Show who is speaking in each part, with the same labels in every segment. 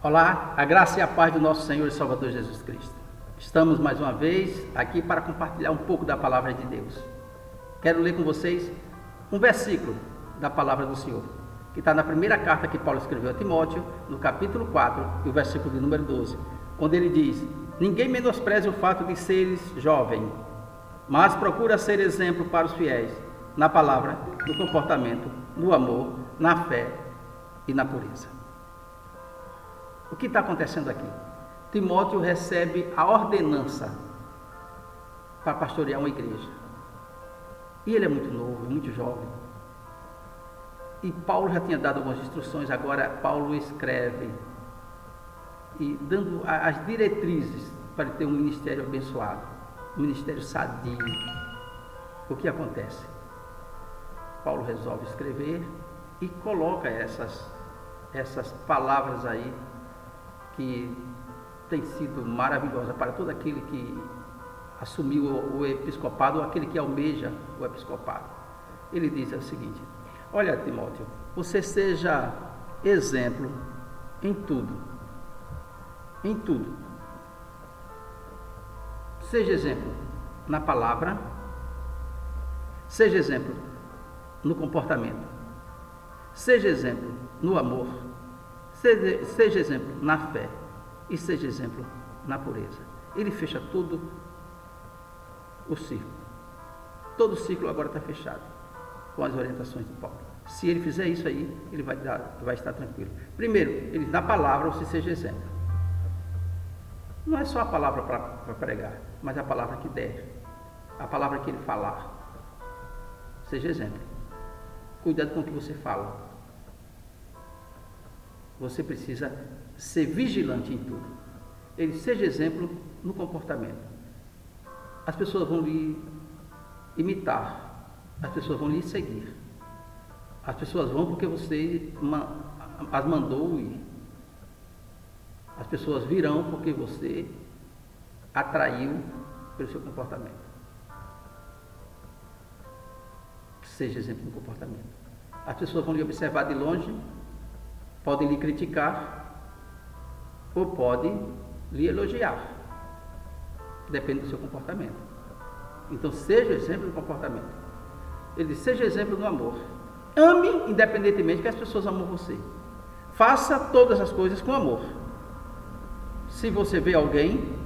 Speaker 1: Olá, a graça e a paz do nosso Senhor e Salvador Jesus Cristo. Estamos mais uma vez aqui para compartilhar um pouco da palavra de Deus. Quero ler com vocês um versículo da palavra do Senhor, que está na primeira carta que Paulo escreveu a Timóteo, no capítulo 4, e o versículo de número 12, onde ele diz: ninguém menospreze o fato de seres jovem, mas procura ser exemplo para os fiéis, na palavra, no comportamento, no amor, na fé e na pureza. O que está acontecendo aqui? Timóteo recebe a ordenança para pastorear uma igreja. E ele é muito novo, muito jovem. E Paulo já tinha dado algumas instruções, agora Paulo escreve e dando as diretrizes para ter um ministério abençoado, um ministério sadio. O que acontece? Paulo resolve escrever e coloca essas palavras aí que tem sido maravilhosa para todo aquele que assumiu o episcopado ou aquele que almeja o episcopado. Ele diz o seguinte: olha, Timóteo, você seja exemplo em tudo. Em tudo. Seja exemplo na palavra, seja exemplo no comportamento, seja exemplo no amor, seja exemplo na fé e seja exemplo na pureza. Ele fecha todo o círculo. Todo o círculo agora está fechado com as orientações de Paulo. Se ele fizer isso aí, ele vai estar tranquilo. Primeiro, ele na palavra você seja exemplo. Não é só a palavra para pregar, mas a palavra que der, a palavra que ele falar. Seja exemplo. Cuidado com o que você fala. Você precisa ser vigilante em tudo. Ele seja exemplo no comportamento. As pessoas vão lhe imitar. As pessoas vão lhe seguir. As pessoas vão porque você as mandou ir. As pessoas virão porque você atraiu pelo seu comportamento. Seja exemplo no comportamento. As pessoas vão lhe observar de longe, podem lhe criticar ou podem lhe elogiar. Depende do seu comportamento. Então, seja exemplo no comportamento. Ele diz, seja exemplo no amor. Ame independentemente que as pessoas amam você. Faça todas as coisas com amor. Se você vê alguém,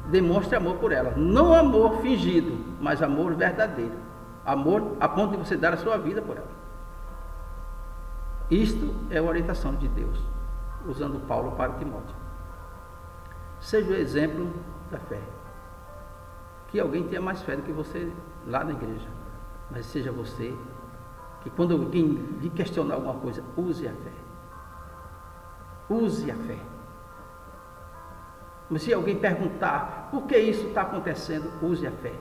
Speaker 1: demonstre amor por ela. Não amor fingido, mas amor verdadeiro. Amor a ponto de você dar a sua vida por ela. Isto é a orientação de Deus, usando Paulo para Timóteo. Seja o exemplo da fé. Que alguém tenha mais fé do que você lá na igreja. Mas seja você que quando alguém lhe questionar alguma coisa, use a fé. Use a fé. Mas se alguém perguntar por que isso está acontecendo, use a fé.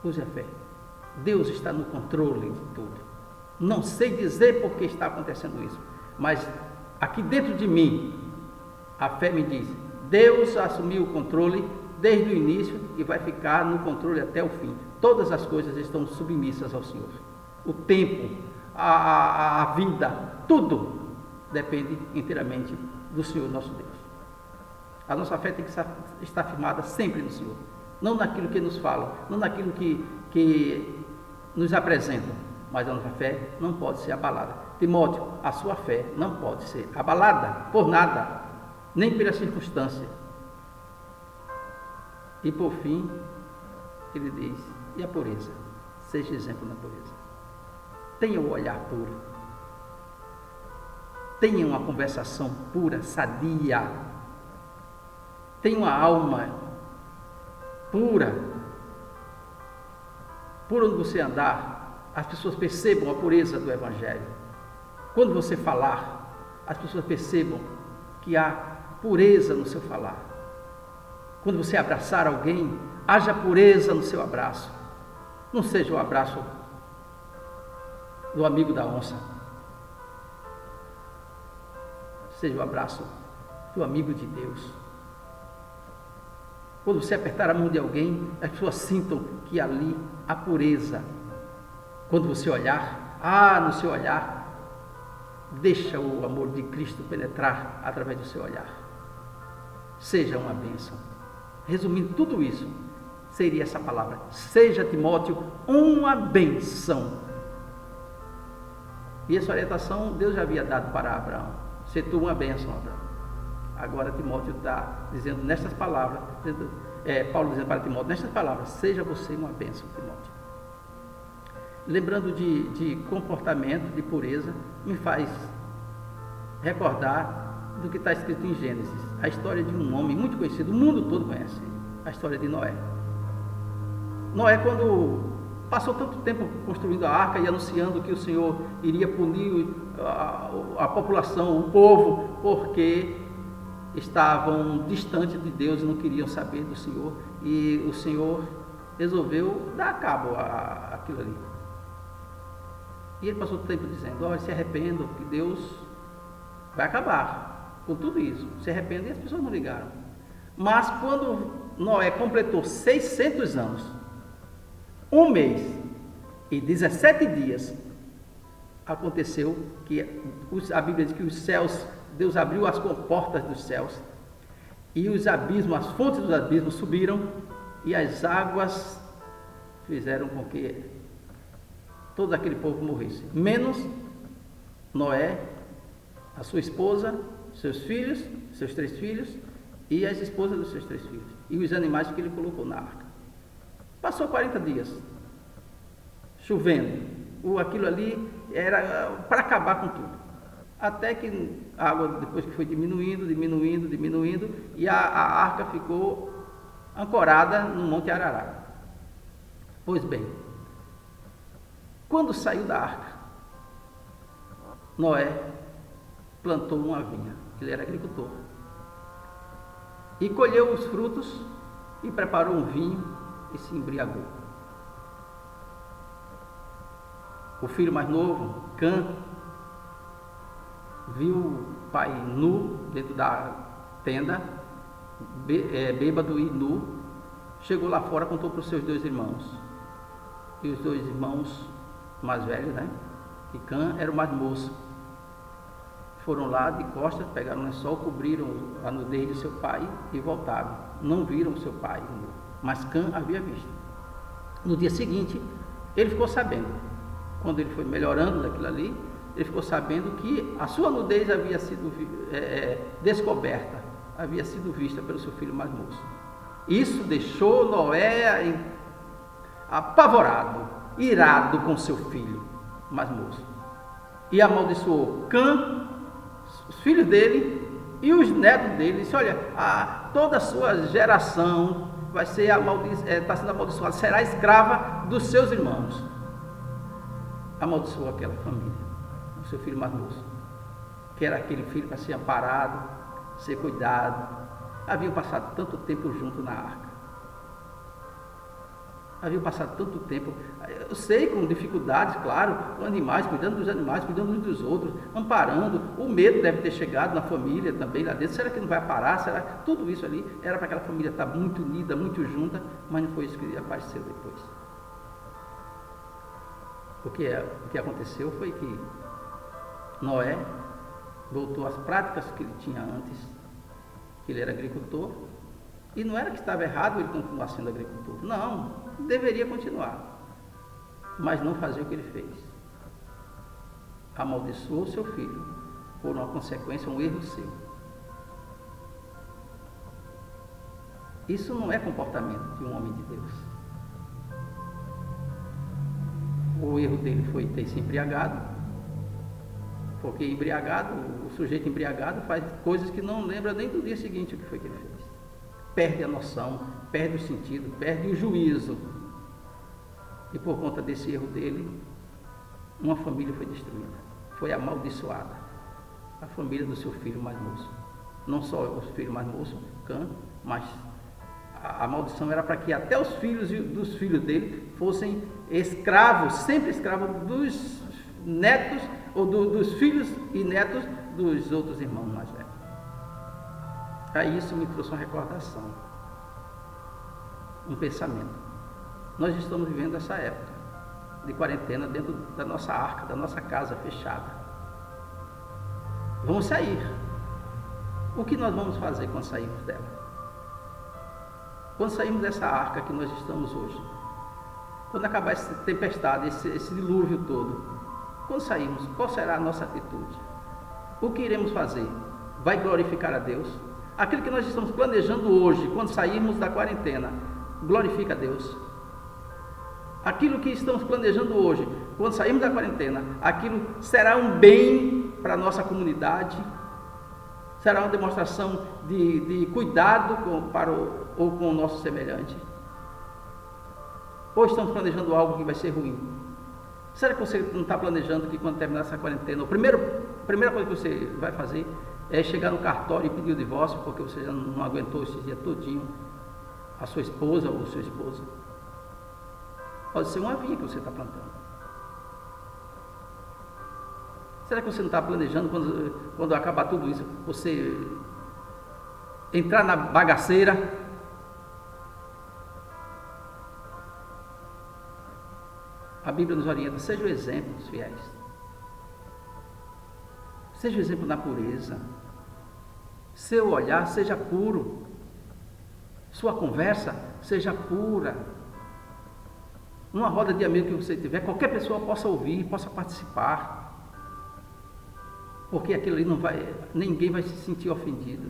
Speaker 1: Use a fé. Deus está no controle de tudo. Não sei dizer por que está acontecendo isso, mas aqui dentro de mim, a fé me diz, Deus assumiu o controle desde o início e vai ficar no controle até o fim. Todas as coisas estão submissas ao Senhor. O tempo, a vida, tudo depende inteiramente do Senhor nosso Deus. A nossa fé tem que estar firmada sempre no Senhor, não naquilo que nos falam, não naquilo que nos apresentam. Mas a nossa fé não pode ser abalada. Timóteo, a sua fé não pode ser abalada por nada, nem pela circunstância. E por fim, ele diz, e a pureza? Seja exemplo na pureza. Tenha o olhar puro. Tenha uma conversação pura, sadia. Tenha uma alma pura. Por onde você andar, as pessoas percebam a pureza do Evangelho. Quando você falar, as pessoas percebam que há pureza no seu falar. Quando você abraçar alguém, haja pureza no seu abraço. Não seja o abraço do amigo da onça. Seja o abraço do amigo de Deus. Quando você apertar a mão de alguém, as pessoas sintam que ali há pureza. Quando você olhar, no seu olhar, Deixa o amor de Cristo penetrar através do seu olhar. Seja uma bênção. Resumindo tudo isso, seria essa palavra: seja, Timóteo, uma bênção. E essa orientação Deus já havia dado para Abraão: se tu uma bênção, Abraão. Agora Timóteo está dizendo nestas palavras, Paulo dizendo para Timóteo nestas palavras: seja você uma bênção, Timóteo. Lembrando de comportamento, de pureza, me faz recordar do que está escrito em Gênesis, a história de um homem muito conhecido, o mundo todo conhece, a história de Noé. Noé, quando passou tanto tempo construindo a arca e anunciando que o Senhor iria punir a população, o povo, porque estavam distantes de Deus e não queriam saber do Senhor, e o Senhor resolveu dar cabo àquilo ali. E ele passou o tempo dizendo: olha, se arrependam, que Deus vai acabar com tudo isso. Se arrependem, e as pessoas não ligaram. Mas quando Noé completou 600 anos, 1 mês e 17 dias, aconteceu que a Bíblia diz que os céus, Deus abriu as comportas dos céus, e os abismos, as fontes dos abismos subiram, e as águas fizeram com que todo aquele povo morresse, menos Noé, a sua esposa, seus filhos, seus 3 filhos, e as esposas dos seus 3 filhos, e os animais que ele colocou na arca. Passou 40 dias, chovendo, aquilo ali era para acabar com tudo, até que a água, depois que foi diminuindo, e a arca ficou ancorada no Monte Ararat. Pois bem, quando saiu da arca, Noé plantou uma vinha, ele era agricultor, e colheu os frutos e preparou um vinho e se embriagou. O filho mais novo, Cã, viu o pai nu dentro da tenda, bêbado e nu, chegou lá fora, contou para os seus 2 irmãos, e os 2 irmãos mais velhos, que Cã era o mais moço, foram lá de costas, pegaram um lençol, cobriram a nudez de seu pai e voltaram. Não viram seu pai, mas Cã havia visto. No dia seguinte, ele ficou sabendo, quando ele foi melhorando daquilo ali, ele ficou sabendo que a sua nudez havia sido descoberta, havia sido vista pelo seu filho mais moço. Isso deixou Noé apavorado, irado com seu filho mais moço, e amaldiçoou Cã, os filhos dele e os netos dele. Disse: olha, toda a sua geração vai ser está sendo amaldiçoada, será escrava dos seus irmãos. Amaldiçoou aquela família, o seu filho mais moço, que era aquele filho para ser amparado, ser cuidado. Haviam passado tanto tempo junto na arca, haviam passado tanto tempo, eu sei, com dificuldades, claro, com animais, cuidando dos animais, cuidando uns dos outros, amparando. O medo deve ter chegado na família também lá dentro. Será que não vai parar? Será que tudo isso ali era para aquela família estar muito unida, muito junta, mas não foi isso que apareceu depois. O que aconteceu foi que Noé voltou às práticas que ele tinha antes, que ele era agricultor, e não era que estava errado ele continuar sendo agricultor, não, deveria continuar, mas não fazer o que ele fez. Amaldiçoou seu filho por uma consequência, um erro seu. Isso não é comportamento de um homem de Deus. O erro dele foi ter se embriagado, porque o sujeito embriagado faz coisas que não lembra nem do dia seguinte o que foi que ele fez. Perde a noção, perde o sentido, perde o juízo. E por conta desse erro dele, uma família foi destruída, foi amaldiçoada. A família do seu filho mais moço. Não só o filho mais moço, Cã, mas a maldição era para que até os filhos dos filhos dele fossem escravos, sempre escravos dos netos, ou dos filhos e netos dos outros irmãos mais velhos. Aí isso me trouxe uma recordação, um pensamento. Nós estamos vivendo essa época de quarentena dentro da nossa arca, da nossa casa fechada. Vamos sair. O que nós vamos fazer quando sairmos dela? Quando sairmos dessa arca que nós estamos hoje, quando acabar essa tempestade, esse dilúvio todo, quando sairmos, qual será a nossa atitude? O que iremos fazer? Vai glorificar a Deus? Aquilo que nós estamos planejando hoje, quando sairmos da quarentena, glorifica a Deus? Aquilo que estamos planejando hoje, quando sairmos da quarentena, aquilo será um bem para a nossa comunidade? Será uma demonstração de cuidado com o nosso semelhante? Ou estamos planejando algo que vai ser ruim? Será que você não está planejando que quando terminar essa quarentena, a primeira coisa que você vai fazer é chegar no cartório e pedir o divórcio, porque você já não aguentou esse dia todinho a sua esposa ou o seu esposo? Pode ser uma vinha que você está plantando. Será que você não está planejando, quando acabar tudo isso, você entrar na bagaceira? A Bíblia nos orienta, seja o exemplo dos fiéis. Seja o exemplo na pureza. Seu olhar seja puro. Sua conversa seja pura. Numa roda de amigos que você tiver, qualquer pessoa possa ouvir, possa participar. Porque aquilo ali ninguém vai se sentir ofendido.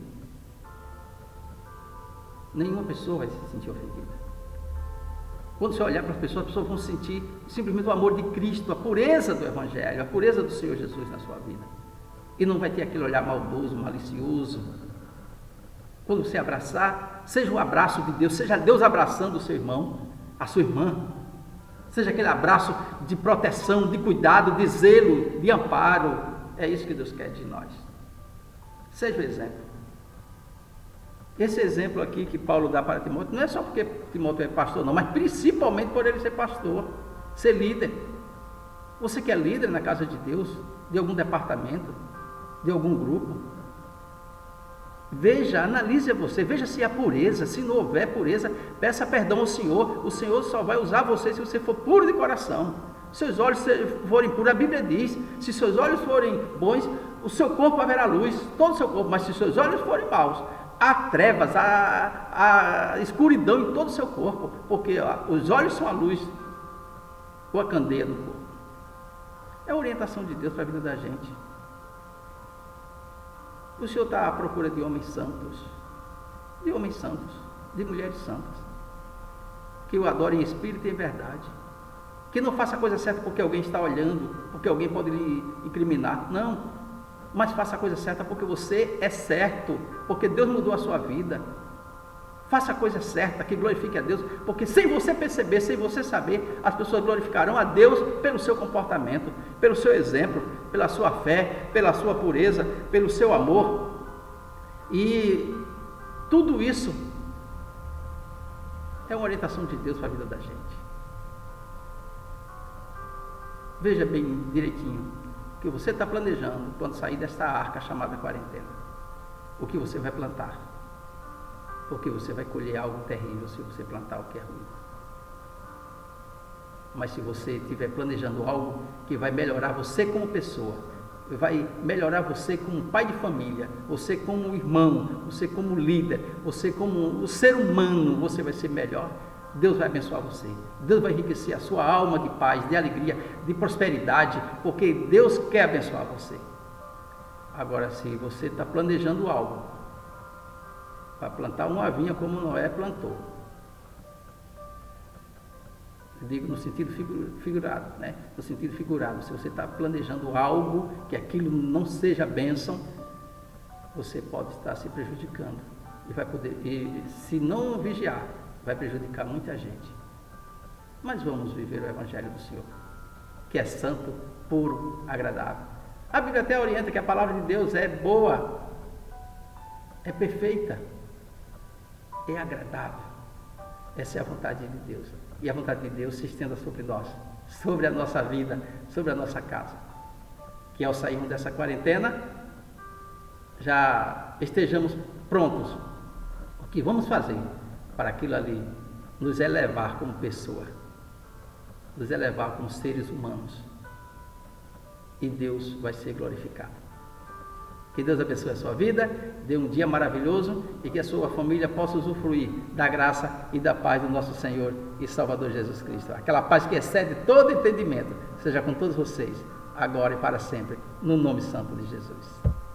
Speaker 1: Nenhuma pessoa vai se sentir ofendida. Quando você olhar para as pessoas vão sentir simplesmente o amor de Cristo, a pureza do Evangelho, a pureza do Senhor Jesus na sua vida. E não vai ter aquele olhar maldoso, malicioso. Quando você abraçar, seja um abraço de Deus, seja Deus abraçando o seu irmão, a sua irmã. Seja aquele abraço de proteção, de cuidado, de zelo, de amparo. É isso que Deus quer de nós. Seja o exemplo. Esse exemplo aqui que Paulo dá para Timóteo, não é só porque Timóteo é pastor, não, mas principalmente por ele ser pastor, ser líder. Você que é líder na casa de Deus, de algum departamento, de algum grupo, veja, analise você, veja se há pureza. Se não houver pureza, peça perdão ao Senhor. O Senhor só vai usar você se você for puro de coração. Seus olhos forem puros, a Bíblia diz, se seus olhos forem bons, o seu corpo haverá luz, todo o seu corpo, mas se seus olhos forem maus, há trevas, há escuridão em todo o seu corpo, porque os olhos são a luz, ou a candeia do corpo. É a orientação de Deus para a vida da gente. O Senhor está à procura de homens santos, de mulheres santas, que o adorem em espírito e em verdade, que não faça a coisa certa porque alguém está olhando, porque alguém pode lhe incriminar, não, mas faça a coisa certa porque você é certo, porque Deus mudou a sua vida. Faça a coisa certa, que glorifique a Deus, porque sem você perceber, sem você saber, as pessoas glorificarão a Deus pelo seu comportamento, pelo seu exemplo, pela sua fé, pela sua pureza, pelo seu amor. E tudo isso é uma orientação de Deus para a vida da gente. Veja bem direitinho o que você está planejando quando sair desta arca chamada quarentena. O que você vai plantar? Porque você vai colher algo terrível se você plantar o que é ruim. Mas se você estiver planejando algo que vai melhorar você como pessoa, vai melhorar você como pai de família, você como irmão, você como líder, você como o ser humano, você vai ser melhor. Deus vai abençoar você, Deus vai enriquecer a sua alma de paz, de alegria, de prosperidade, porque Deus quer abençoar você. Agora, se você está planejando algo para plantar uma vinha como Noé plantou, eu digo no sentido figurado, né? No sentido figurado, se você está planejando algo que aquilo não seja bênção, você pode estar se prejudicando e vai poder, e se não vigiar, vai prejudicar muita gente. Mas vamos viver o Evangelho do Senhor, que é santo, puro, agradável. A Bíblia até orienta que a palavra de Deus é boa, é perfeita, é agradável. Essa é a vontade de Deus. E a vontade de Deus se estenda sobre nós, sobre a nossa vida, sobre a nossa casa. Que ao sairmos dessa quarentena, já estejamos prontos. O que vamos fazer para aquilo ali nos elevar como pessoa, nos elevar como seres humanos, e Deus vai ser glorificado. Que Deus abençoe a sua vida, dê um dia maravilhoso e que a sua família possa usufruir da graça e da paz do nosso Senhor e Salvador Jesus Cristo. Aquela paz que excede todo entendimento, seja com todos vocês, agora e para sempre, no nome santo de Jesus.